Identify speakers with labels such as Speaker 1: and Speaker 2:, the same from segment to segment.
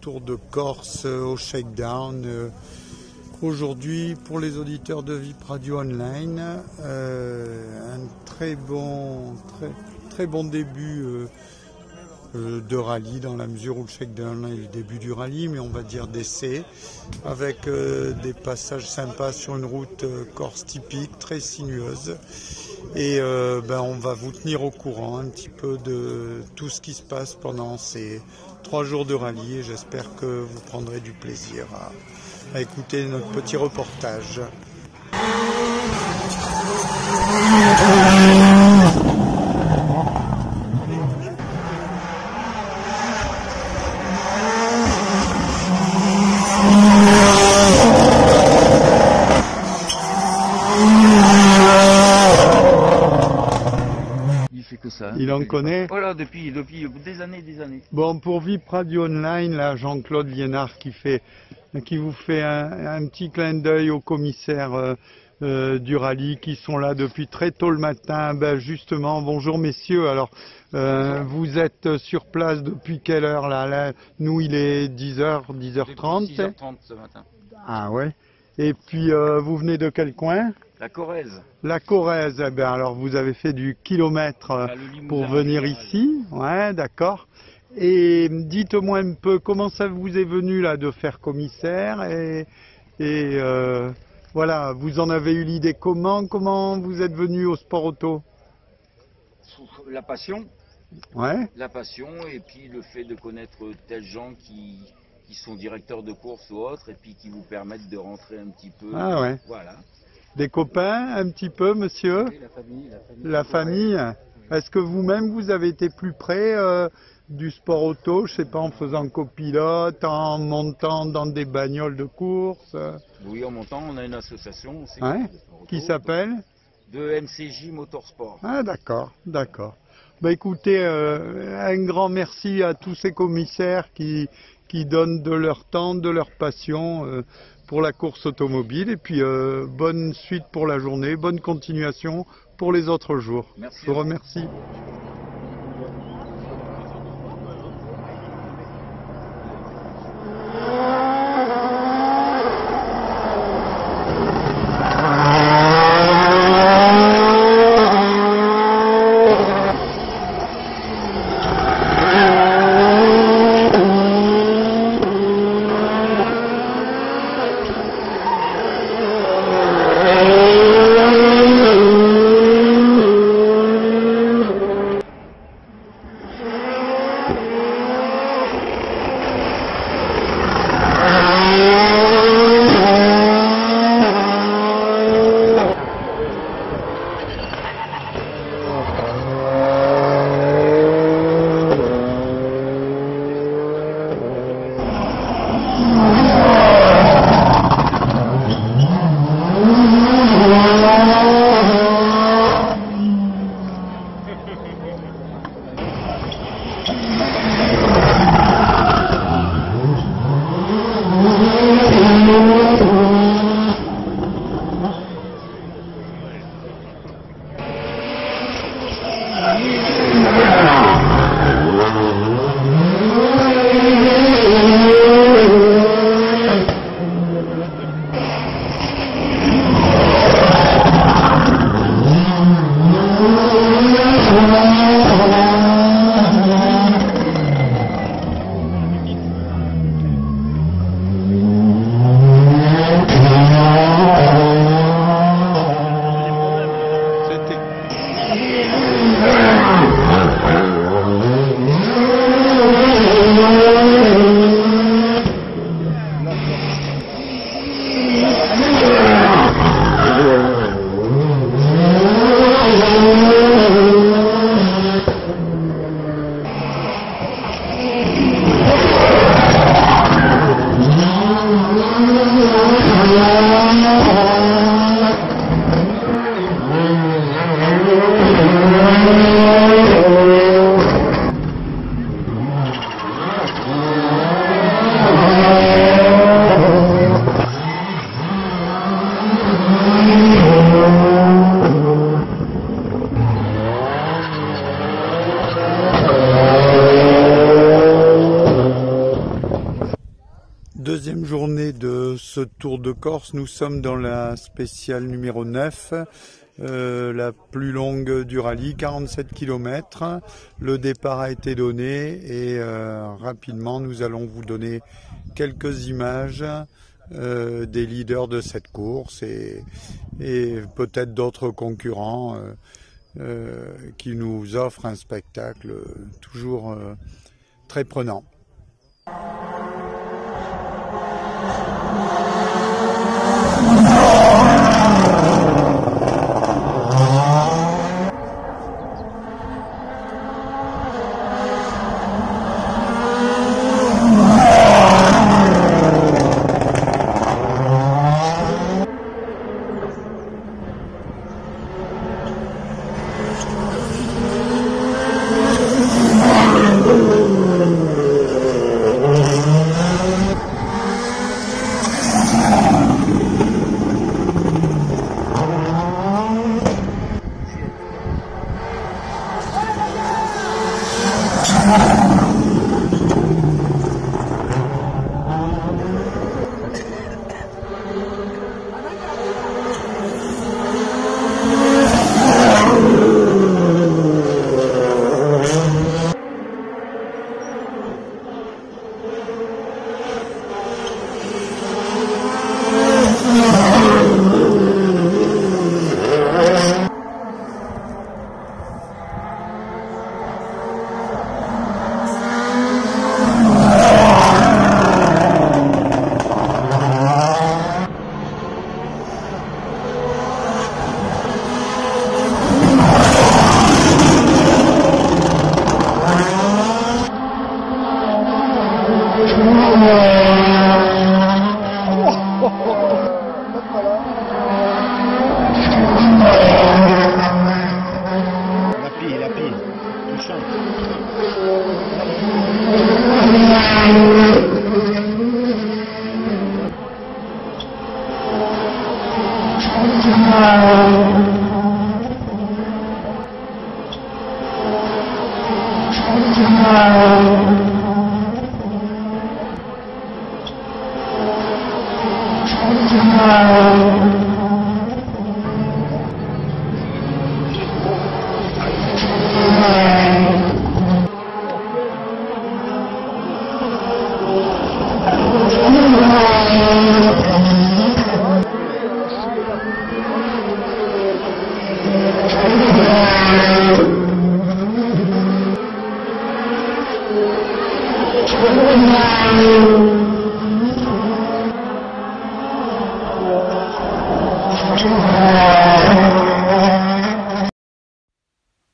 Speaker 1: Tour de Corse au Shakedown. Aujourd'hui, pour les auditeurs de VIP Radio Online, un très bon début de rallye, dans la mesure où le Shakedown est le début du rallye, mais on va dire d'essai, avec des passages sympas sur une route corse typique, très sinueuse. Et on va vous tenir au courant un petit peu de tout ce qui se passe pendant ces 3 jours de rallye, et j'espère que vous prendrez du plaisir à écouter notre petit reportage. Il en connaît.
Speaker 2: Voilà, depuis des années.
Speaker 1: Bon, pour VIP Radio Online, là, Jean-Claude Liénard qui vous fait un petit clin d'œil aux commissaires du rallye qui sont là depuis très tôt le matin. Ben justement, bonjour messieurs. Alors, vous êtes sur place depuis quelle heure là? Nous, il est 10h, 10h30.
Speaker 2: 10h30 ce matin.
Speaker 1: Ah ouais. Et puis, vous venez de quel coin?
Speaker 2: La Corrèze.
Speaker 1: La Corrèze, eh bien, alors vous avez fait du kilomètre pour venir ici, ouais, d'accord. Et dites-moi un peu, comment ça vous est venu là de faire commissaire et voilà, vous en avez eu l'idée comment vous êtes venu au sport auto?
Speaker 2: La passion.
Speaker 1: Ouais.
Speaker 2: La passion et puis le fait de connaître tels gens qui sont directeurs de course ou autres et puis qui vous permettent de rentrer un petit peu.
Speaker 1: Ah ouais.
Speaker 2: Voilà.
Speaker 1: Des copains, un petit peu, monsieur?
Speaker 2: Oui,
Speaker 1: la famille. Est-ce que vous-même, vous avez été plus près du sport auto, je sais pas, en faisant copilote, en montant dans des bagnoles de course?
Speaker 2: Oui, en montant, on a une association aussi.
Speaker 1: Ouais. Qui s'appelle?
Speaker 2: De MCJ Motorsport.
Speaker 1: Ah, d'accord, d'accord. Bah écoutez, un grand merci à tous ces commissaires qui donnent de leur temps, de leur passion pour la course automobile. Et puis bonne suite pour la journée, bonne continuation pour les autres jours.
Speaker 2: Merci.
Speaker 1: Je vous remercie. de ce Tour de Corse. Nous sommes dans la spéciale numéro 9, la plus longue du rallye, 47 km. Le départ a été donné et rapidement nous allons vous donner quelques images des leaders de cette course et peut-être d'autres concurrents qui nous offrent un spectacle toujours très prenant.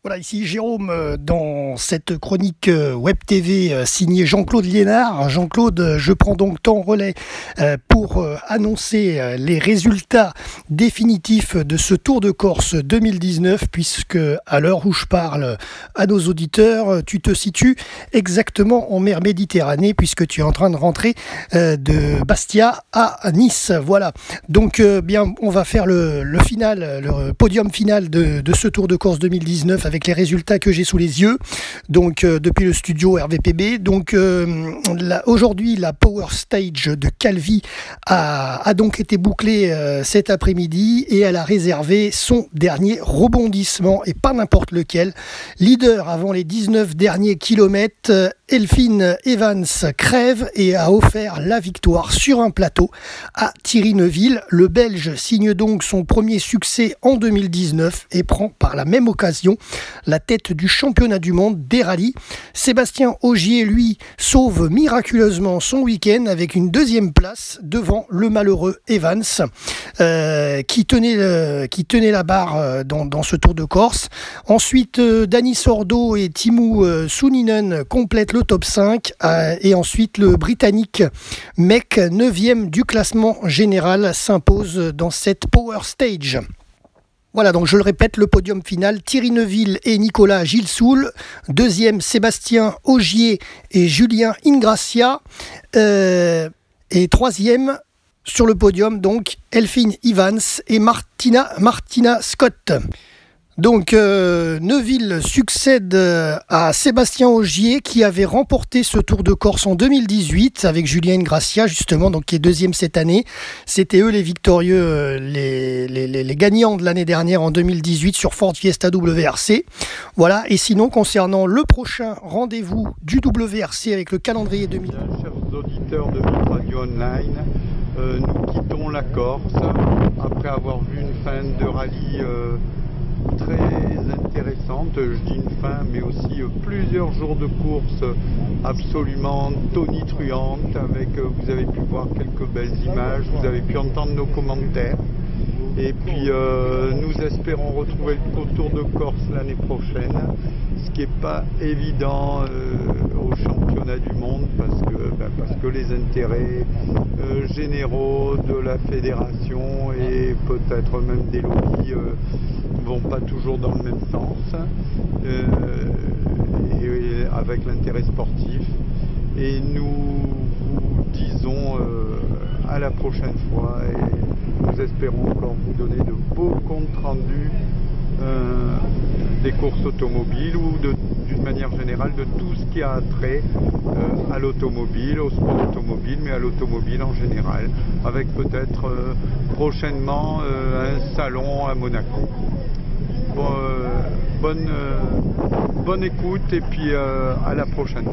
Speaker 3: Voilà, ici Jérôme dans cette chronique Web TV signée Jean-Claude Liénard. Jean-Claude, je prends donc ton relais pour annoncer les résultats définitifs de ce Tour de Corse 2019, puisque à l'heure où je parle à nos auditeurs, tu te situes exactement en mer Méditerranée, puisque tu es en train de rentrer de Bastia à Nice. Voilà, donc bien, on va faire le final, le podium final de ce Tour de Corse 2019 avec les résultats que j'ai sous les yeux, donc depuis le studio RVPB. Donc aujourd'hui la Power Stage de Calvi a donc été bouclée cet après-midi et elle a réservé son dernier rebondissement, et pas n'importe lequel. Leader avant les 19 derniers kilomètres, Elfyn Evans crève et a offert la victoire sur un plateau à Thierry Neuville. Le Belge signe donc son premier succès en 2019 et prend par la même occasion la tête du championnat du monde des rallyes. Sébastien Ogier, lui, sauve miraculeusement son week-end avec une deuxième place devant le malheureux Evans qui tenait la barre dans ce Tour de Corse. Ensuite, Dani Sordo et Timo Sunninen complètent le top 5 et ensuite le Britannique Mec, 9e du classement général, s'impose dans cette Power Stage. Voilà, donc je le répète, le podium final, Thierry Neuville et Nicolas Gilsoul. Deuxième, Sébastien Ogier et Julien Ingrassia. Et troisième sur le podium, donc Elfyn Evans et Martina Scott. Donc Neuville succède à Sébastien Ogier qui avait remporté ce Tour de Corse en 2018 avec Julien Ingrassia justement, donc qui est deuxième cette année. C'était eux les victorieux, les gagnants de l'année dernière en 2018 sur Ford Fiesta WRC. Voilà, et sinon concernant le prochain rendez-vous du WRC avec le calendrier 2000.
Speaker 1: Bien, chers auditeurs de Vip Radio Online, nous quittons la Corse après avoir vu une fin de rallye très intéressante, je dis une fin, mais aussi plusieurs jours de course absolument tonitruantes avec, vous avez pu voir quelques belles images, vous avez pu entendre nos commentaires. Et puis nous espérons retrouver le Tour de Corse l'année prochaine, ce qui n'est pas évident au championnat du monde parce que les intérêts généraux de la fédération et peut-être même des lobbies vont pas toujours dans le même sens et avec l'intérêt sportif. Et nous vous disons à la prochaine fois et nous espérons encore vous donner de beaux comptes rendus des courses automobiles ou d'une manière générale de tout ce qui a trait à l'automobile, au sport automobile, mais à l'automobile en général, avec peut-être prochainement un salon à Monaco. Bonne écoute et puis à la prochaine.